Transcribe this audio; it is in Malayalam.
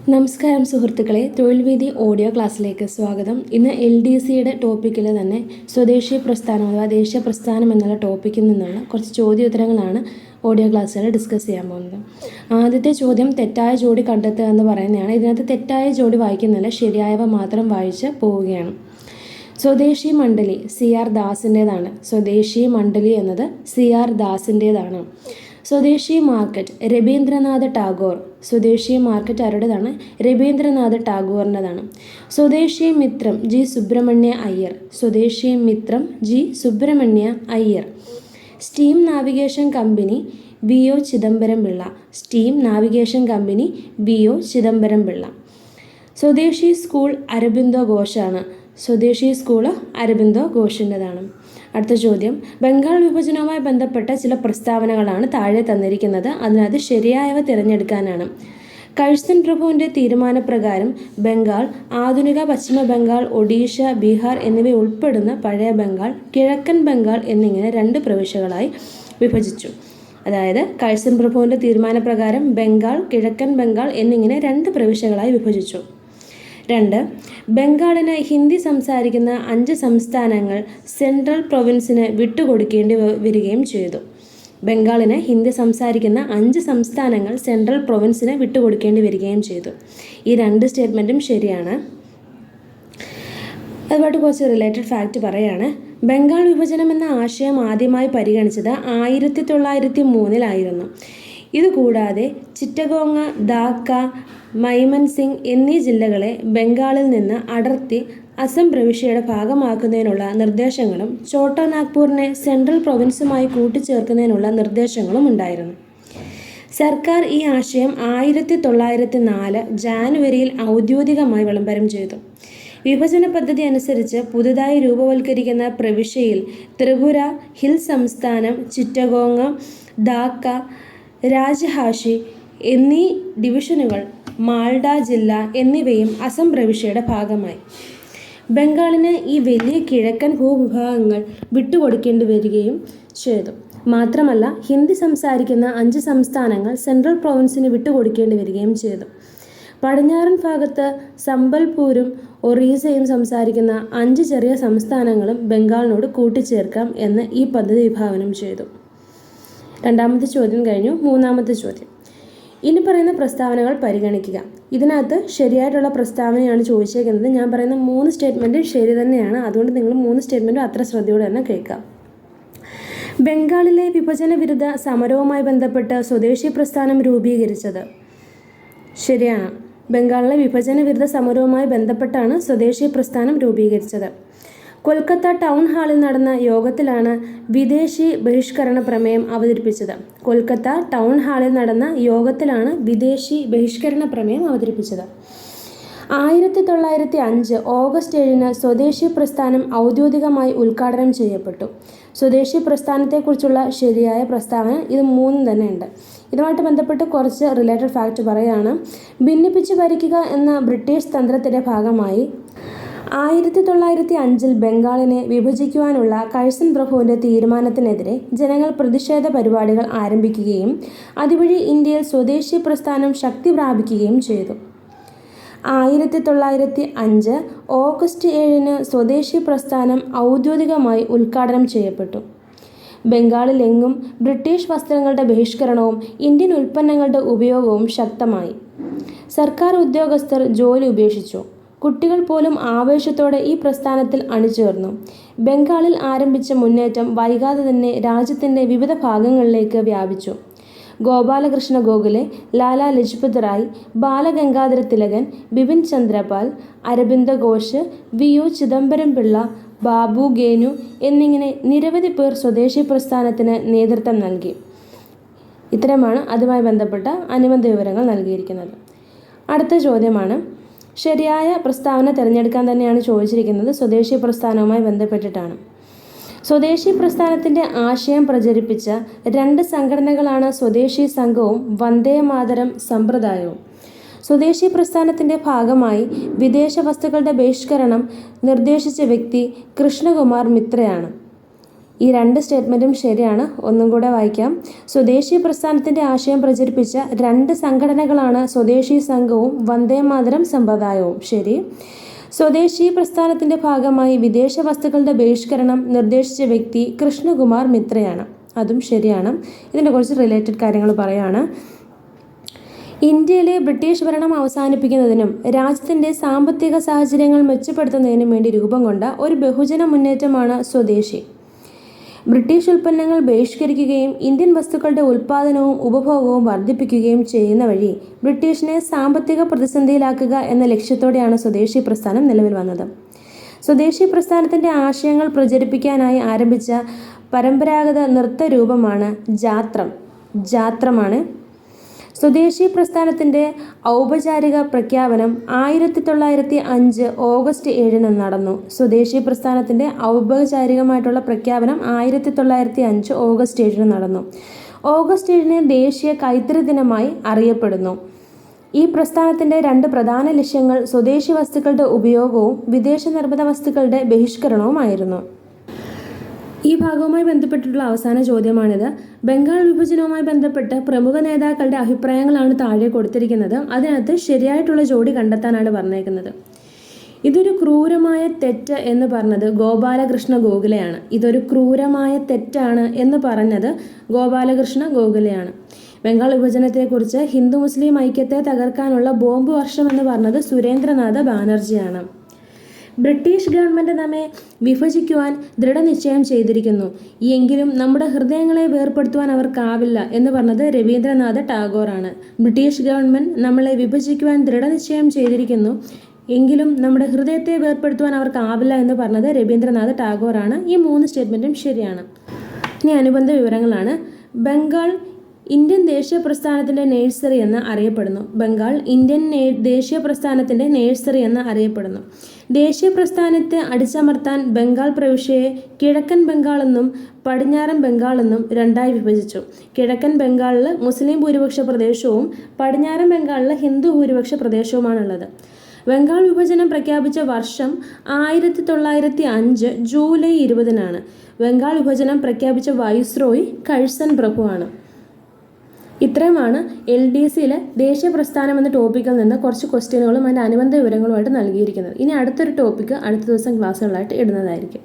നമസ്കാരം സുഹൃത്തുക്കളെ, തൊഴിൽവീഥി ഓഡിയോ ക്ലാസ്സിലേക്ക് സ്വാഗതം. ഇന്ന് LDCയുടെ ടോപ്പിക്കിൽ തന്നെ സ്വദേശി പ്രസ്ഥാനം അഥവാ ദേശീയ പ്രസ്ഥാനം എന്നുള്ള ടോപ്പിക്കിൽ നിന്നുള്ള കുറച്ച് ചോദ്യോത്തരങ്ങളാണ് ഓഡിയോ ക്ലാസ്സുകൾ ഡിസ്കസ് ചെയ്യാൻ പോകുന്നത്. ആദ്യത്തെ ചോദ്യം തെറ്റായ ജോഡി കണ്ടെത്തുക എന്ന് പറയുന്നതാണ്. ഇതിനകത്ത് തെറ്റായ ജോഡി വായിക്കുന്നില്ല, ശരിയായവ മാത്രം വായിച്ച് പോവുകയാണ്. സ്വദേശി മണ്ഡലി CR ദാസിൻ്റേതാണ്. സ്വദേശി മണ്ഡലി എന്നത് CR ദാസിൻ്റേതാണ്. സ്വദേശി മാർക്കറ്റ് രവീന്ദ്രനാഥ ടാഗോർ. സ്വദേശി മാർക്കറ്റ് ആരുടേതാണ്? രവീന്ദ്രനാഥ ടാഗോറിൻ്റെതാണ്. സ്വദേശി Mitram G. Subramania Iyer. Swadeshi Mitram G. Subramania Iyer. Steam navigation company VO Chidambaram Pillai. Steam navigation company VO Chidambaram Pillai. Swadeshi school Aurobindo ഘോഷാണ്. സ്വദേശി സ്കൂള് അരബിന്ദോ ഘോഷിൻ്റെതാണ്. അടുത്ത ചോദ്യം, ബംഗാൾ വിഭജനവുമായി ബന്ധപ്പെട്ട ചില പ്രസ്താവനകളാണ് താഴെ തന്നിരിക്കുന്നത്. അതിനകത്ത് ശരിയായവ തിരഞ്ഞെടുക്കാനാണ്. കഴ്സൺ പ്രഭുവിൻ്റെ തീരുമാനപ്രകാരം ബംഗാൾ ആധുനിക പശ്ചിമ ബംഗാൾ, ഒഡീഷ, ബീഹാർ എന്നിവ ഉൾപ്പെടുന്ന പഴയ ബംഗാൾ, കിഴക്കൻ ബംഗാൾ എന്നിങ്ങനെ 2 പ്രവിശ്യകളായി വിഭജിച്ചു. അതായത് കഴ്സൺ പ്രഭുവിൻ്റെ തീരുമാനപ്രകാരം ബംഗാൾ, കിഴക്കൻ ബംഗാൾ എന്നിങ്ങനെ 2 പ്രവിശ്യകളായി വിഭജിച്ചു. 2. ബംഗാളിന് ഹിന്ദി സംസാരിക്കുന്ന 5 സംസ്ഥാനങ്ങൾ സെൻട്രൽ പ്രൊവിൻസിന് വിട്ടുകൊടുക്കേണ്ടി വരികയും ചെയ്തു. ബംഗാളിന് ഹിന്ദി സംസാരിക്കുന്ന 5 സംസ്ഥാനങ്ങൾ സെൻട്രൽ പ്രൊവിൻസിന് വിട്ടുകൊടുക്കേണ്ടി വരികയും ചെയ്തു. ഈ 2 സ്റ്റേറ്റ്മെൻറ്റും ശരിയാണ്. അതുമായിട്ട് കുറച്ച് റിലേറ്റഡ് ഫാക്റ്റ് പറയുകയാണ്. ബംഗാൾ വിഭജനം എന്ന ആശയം ആദ്യമായി പരിഗണിച്ചത് 1903 ഇതുകൂടാതെ ചിറ്റഗോങ്, ധാക്ക, മൈമൻസിംഗ് എന്നീ ജില്ലകളെ ബംഗാളിൽ നിന്ന് അടർത്തി അസം പ്രവിശ്യയുടെ ഭാഗമാക്കുന്നതിനുള്ള നിർദ്ദേശങ്ങളും ഛോട്ടാ നാഗ്പൂരിനെ സെൻട്രൽ പ്രൊവിൻസുമായി കൂട്ടിച്ചേർക്കുന്നതിനുള്ള നിർദ്ദേശങ്ങളും ഉണ്ടായിരുന്നു. സർക്കാർ ഈ ആശയം 1904 ജാനുവരിയിൽ ഔദ്യോഗികമായി വിളംബരം ചെയ്തു. വിഭജന പദ്ധതി അനുസരിച്ച് പുതുതായി രൂപവൽക്കരിക്കുന്ന പ്രവിശ്യയിൽ ത്രിപുര, ഹിൽ സംസ്ഥാനം, ചിറ്റഗോങ്, ധാക്ക, രാജഹാഷി എന്നീ ഡിവിഷനുകൾ, മാൾഡ ജില്ല എന്നിവയും അസം പ്രവിശ്യയുടെ ഭാഗമായി. ബംഗാളിന് ഈ വലിയ കിഴക്കൻ ഭൂവിഭാഗങ്ങൾ വിട്ടുകൊടുക്കേണ്ടി വരികയും ചെയ്തു. മാത്രമല്ല ഹിന്ദി സംസാരിക്കുന്ന 5 സംസ്ഥാനങ്ങൾ സെൻട്രൽ പ്രൊവിൻസിന് വിട്ടുകൊടുക്കേണ്ടി വരികയും ചെയ്തു. പടിഞ്ഞാറൻ ഭാഗത്ത് സംബൽപൂരും ഒറീസയും സംസാരിക്കുന്ന 5 ചെറിയ സംസ്ഥാനങ്ങളും ബംഗാളിനോട് കൂട്ടിച്ചേർക്കാം എന്ന് ഈ പദ്ധതി വിഭാവനം ചെയ്തു. 2ാമത്തെ ചോദ്യം കഴിഞ്ഞു. 3ാമത്തെ ചോദ്യം, ഇനി പറയുന്ന പ്രസ്താവനകൾ പരിഗണിക്കുക. ഇതിനകത്ത് ശരിയായിട്ടുള്ള പ്രസ്താവനയാണ് ചോദിച്ചേക്കുന്നത്. ഞാൻ പറയുന്ന 3 സ്റ്റേറ്റ്മെൻറ്റും ശരി തന്നെയാണ്. അതുകൊണ്ട് നിങ്ങൾ 3 സ്റ്റേറ്റ്മെൻറ്റും അത്ര ശ്രദ്ധയോടെ തന്നെ കേൾക്കാം. ബംഗാളിലെ വിഭജന വിരുദ്ധ സമരവുമായി ബന്ധപ്പെട്ട് സ്വദേശി പ്രസ്ഥാനം രൂപീകരിച്ചത് ശരിയാണ്. ബംഗാളിലെ വിഭജന വിരുദ്ധ സമരവുമായി ബന്ധപ്പെട്ടാണ് സ്വദേശി പ്രസ്ഥാനം രൂപീകരിച്ചത്. കൊൽക്കത്ത ടൗൺ ഹാളിൽ നടന്ന യോഗത്തിലാണ് വിദേശി ബഹിഷ്കരണ പ്രമേയം അവതരിപ്പിച്ചത്. കൊൽക്കത്ത ടൗൺ ഹാളിൽ നടന്ന യോഗത്തിലാണ് വിദേശി ബഹിഷ്കരണ പ്രമേയം അവതരിപ്പിച്ചത്. 1905 ഓഗസ്റ്റ് 7 സ്വദേശി പ്രസ്ഥാനം ഔദ്യോഗികമായി ഉദ്ഘാടനം ചെയ്യപ്പെട്ടു. സ്വദേശി പ്രസ്ഥാനത്തെക്കുറിച്ചുള്ള ശരിയായ പ്രസ്താവന ഇത് 3 തന്നെ ഉണ്ട്. ഇതുമായിട്ട് ബന്ധപ്പെട്ട് കുറച്ച് റിലേറ്റഡ് ഫാക്റ്റ് പറയുകയാണ്. ഭിന്നിപ്പിച്ച് ഭരിക്കുക എന്ന ബ്രിട്ടീഷ് തന്ത്രത്തിൻ്റെ ഭാഗമായി 1905 ബംഗാളിനെ വിഭജിക്കുവാനുള്ള കഴ്സൺ പ്രഭുവിൻ്റെ തീരുമാനത്തിനെതിരെ ജനങ്ങൾ പ്രതിഷേധ പരിപാടികൾ ആരംഭിക്കുകയും അതുവഴി ഇന്ത്യയിൽ സ്വദേശി പ്രസ്ഥാനം ശക്തി പ്രാപിക്കുകയും ചെയ്തു. 1905 ഓഗസ്റ്റ് 7 സ്വദേശി പ്രസ്ഥാനം ഔദ്യോഗികമായി ഉദ്ഘാടനം ചെയ്യപ്പെട്ടു. ബംഗാളിലെങ്ങും ബ്രിട്ടീഷ് വസ്ത്രങ്ങളുടെ ബഹിഷ്കരണവും ഇന്ത്യൻ ഉൽപ്പന്നങ്ങളുടെ ഉപയോഗവും ശക്തമായി. സർക്കാർ ഉദ്യോഗസ്ഥർ ജോലി ഉപേക്ഷിച്ചു. കുട്ടികൾ പോലും ആവേശത്തോടെ ഈ പ്രസ്ഥാനത്തിൽ അണിചേർന്നു. ബംഗാളിൽ ആരംഭിച്ച മുന്നേറ്റം വൈകാതെ തന്നെ രാജ്യത്തിൻ്റെ വിവിധ ഭാഗങ്ങളിലേക്ക് വ്യാപിച്ചു. ഗോപാലകൃഷ്ണ ഗോഖലെ, ലാലാ ലജ്പത് റായ്, ബാലഗംഗാധര തിലകൻ, ബിപിൻ ചന്ദ്രപാൽ, അരബിന്ദോ ഘോഷ്, VO ചിദംബരം പിള്ള, ബാബു ഗേനു എന്നിങ്ങനെ നിരവധി പേർ സ്വദേശി പ്രസ്ഥാനത്തിന് നേതൃത്വം നൽകി. ഇത്തരമാണ് അതുമായി ബന്ധപ്പെട്ട അനുബന്ധ വിവരങ്ങൾ നൽകിയിരിക്കുന്നത്. അടുത്ത ചോദ്യമാണ്, ശരിയായ പ്രസ്താവന തിരഞ്ഞെടുക്കാൻ തന്നെയാണ് ചോദിച്ചിരിക്കുന്നത്. സ്വദേശി പ്രസ്ഥാനവുമായി ബന്ധപ്പെട്ടിട്ടാണ്. സ്വദേശി പ്രസ്ഥാനത്തിൻ്റെ ആശയം പ്രചരിപ്പിച്ച 2 സംഘടനകളാണ് സ്വദേശി സംഘവും വന്ദേ മാതരം സമ്പ്രദായവും. സ്വദേശി പ്രസ്ഥാനത്തിൻ്റെ ഭാഗമായി വിദേശ വസ്തുക്കളുടെ ബഹിഷ്കരണം നിർദ്ദേശിച്ച വ്യക്തി കൃഷ്ണകുമാർ മിത്രയാണ്. ഈ 2 സ്റ്റേറ്റ്മെൻറ്റും ശരിയാണ്. ഒന്നും കൂടെ വായിക്കാം. സ്വദേശി പ്രസ്ഥാനത്തിൻ്റെ ആശയം പ്രചരിപ്പിച്ച 2 സംഘടനകളാണ് സ്വദേശി സംഘവും വന്ദേമാതരം സമ്പ്രദായവും. ശരി. സ്വദേശി പ്രസ്ഥാനത്തിൻ്റെ ഭാഗമായി വിദേശ വസ്തുക്കളുടെ ബഹിഷ്കരണം നിർദ്ദേശിച്ച വ്യക്തി കൃഷ്ണകുമാർ മിത്രയാണ്. അതും ശരിയാണ്. ഇതിൻ്റെ കുറച്ച് റിലേറ്റഡ് കാര്യങ്ങൾ പറയുകയാണ്. ഇന്ത്യയിലെ ബ്രിട്ടീഷ് ഭരണം അവസാനിപ്പിക്കുന്നതിനും രാജ്യത്തിൻ്റെ സാമ്പത്തിക സാഹചര്യങ്ങൾ മെച്ചപ്പെടുത്തുന്നതിനും വേണ്ടി രൂപം കൊണ്ട ഒരു ബഹുജന മുന്നേറ്റമാണ് സ്വദേശി. ബ്രിട്ടീഷ് ഉൽപ്പന്നങ്ങൾ ബഹിഷ്കരിക്കുകയും ഇന്ത്യൻ വസ്തുക്കളുടെ ഉൽപ്പാദനവും ഉപഭോഗവും വർദ്ധിപ്പിക്കുകയും ചെയ്യുന്ന വഴി ബ്രിട്ടീഷിനെ സാമ്പത്തിക പ്രതിസന്ധിയിലാക്കുക എന്ന ലക്ഷ്യത്തോടെയാണ് സ്വദേശി പ്രസ്ഥാനം നിലവിൽ വന്നത്. സ്വദേശി പ്രസ്ഥാനത്തിൻ്റെ ആശയങ്ങൾ പ്രചരിപ്പിക്കാനായി ആരംഭിച്ച പരമ്പരാഗത നൃത്തരൂപമാണ് ജാത്രമാണ്. സ്വദേശി പ്രസ്ഥാനത്തിൻ്റെ ഔപചാരിക പ്രഖ്യാപനം 1905 ഓഗസ്റ്റ് 7 നടന്നു. സ്വദേശി പ്രസ്ഥാനത്തിൻ്റെ ഔപചാരികമായിട്ടുള്ള പ്രഖ്യാപനം 1905 ഓഗസ്റ്റ് 7 നടന്നു. ഓഗസ്റ്റ് 7 ദേശീയ കൈത്തറി ദിനമായി അറിയപ്പെടുന്നു. ഈ പ്രസ്ഥാനത്തിൻ്റെ 2 പ്രധാന ലക്ഷ്യങ്ങൾ സ്വദേശി വസ്തുക്കളുടെ ഉപയോഗവും വിദേശ നിർമ്മിത വസ്തുക്കളുടെ ബഹിഷ്കരണവുമായിരുന്നു. ഈ ഭാഗവുമായി ബന്ധപ്പെട്ടിട്ടുള്ള അവസാന ചോദ്യമാണിത്. ബംഗാൾ വിഭജനവുമായി ബന്ധപ്പെട്ട് പ്രമുഖ നേതാക്കളുടെ അഭിപ്രായങ്ങളാണ് താഴെ കൊടുത്തിരിക്കുന്നത്. അതിനകത്ത് ശരിയായിട്ടുള്ള ജോഡി കണ്ടെത്താനാണ് പറഞ്ഞേക്കുന്നത്. ഇതൊരു ക്രൂരമായ തെറ്റ് എന്ന് പറഞ്ഞത് ഗോപാലകൃഷ്ണ ഗോഖലെയാണ്. ഇതൊരു ക്രൂരമായ തെറ്റാണ് എന്ന് പറഞ്ഞത് ഗോപാലകൃഷ്ണ ഗോഖലെയാണ്. ബംഗാൾ വിഭജനത്തെക്കുറിച്ച് ഹിന്ദു മുസ്ലിം ഐക്യത്തെ തകർക്കാനുള്ള ബോംബ് വർഷം എന്ന് പറഞ്ഞത് സുരേന്ദ്രനാഥ ബാനർജിയാണ്. ബ്രിട്ടീഷ് ഗവൺമെൻറ് നമ്മെ വിഭജിക്കുവാൻ ദൃഢനിശ്ചയം ചെയ്തിരിക്കുന്നു, എങ്കിലും നമ്മുടെ ഹൃദയങ്ങളെ വേർപെടുത്തുവാൻ അവർക്കാവില്ല എന്ന് പറഞ്ഞത് രവീന്ദ്രനാഥ ടാഗോറാണ്. ബ്രിട്ടീഷ് ഗവൺമെൻറ് നമ്മളെ വിഭജിക്കുവാൻ ദൃഢനിശ്ചയം ചെയ്തിരിക്കുന്നു, എങ്കിലും നമ്മുടെ ഹൃദയത്തെ വേർപെടുത്തുവാൻ അവർക്കാവില്ല എന്ന് പറഞ്ഞത് രവീന്ദ്രനാഥ ടാഗോറാണ്. ഈ 3 സ്റ്റേറ്റ്മെൻറ്റും ശരിയാണ്. ഇനി അനുബന്ധ വിവരങ്ങളാണ്. ബംഗാൾ ഇന്ത്യൻ ദേശീയ പ്രസ്ഥാനത്തിൻ്റെ നേഴ്സറി എന്ന് അറിയപ്പെടുന്നു. ബംഗാൾ ഇന്ത്യൻ ദേശീയ പ്രസ്ഥാനത്തിൻ്റെ നേഴ്സറി എന്ന് അറിയപ്പെടുന്നു. ദേശീയ പ്രസ്ഥാനത്തെ അടിച്ചമർത്താൻ ബംഗാൾ പ്രവിശ്യയെ കിഴക്കൻ ബംഗാളെന്നും പടിഞ്ഞാറൻ ബംഗാളെന്നും 2ആയി വിഭജിച്ചു. കിഴക്കൻ ബംഗാളിൽ മുസ്ലിം ഭൂരിപക്ഷ പ്രദേശവും പടിഞ്ഞാറൻ ബംഗാളിൽ ഹിന്ദു ഭൂരിപക്ഷ പ്രദേശവുമാണുള്ളത്. ബംഗാൾ വിഭജനം പ്രഖ്യാപിച്ച വർഷം 1905 ജൂലൈ 20 ബംഗാൾ വിഭജനം പ്രഖ്യാപിച്ച വൈസ്രോയി കഴ്സൺ പ്രഭുവാണ്. ഇത്രയുമാണ് LDCയിലെ ദേശീയ പ്രസ്ഥാനം എന്ന ടോപ്പിക്കിൽ നിന്ന് കുറച്ച് ക്വസ്റ്റ്യനുകളും അതിൻ്റെ അനുബന്ധ വിവരങ്ങളുമായിട്ട് നൽകിയിരിക്കുന്നത്. ഇനി അടുത്തൊരു ടോപ്പിക്ക് അടുത്ത ദിവസം ക്ലാസ്സുകളായിട്ട് ഇടുന്നതായിരിക്കും.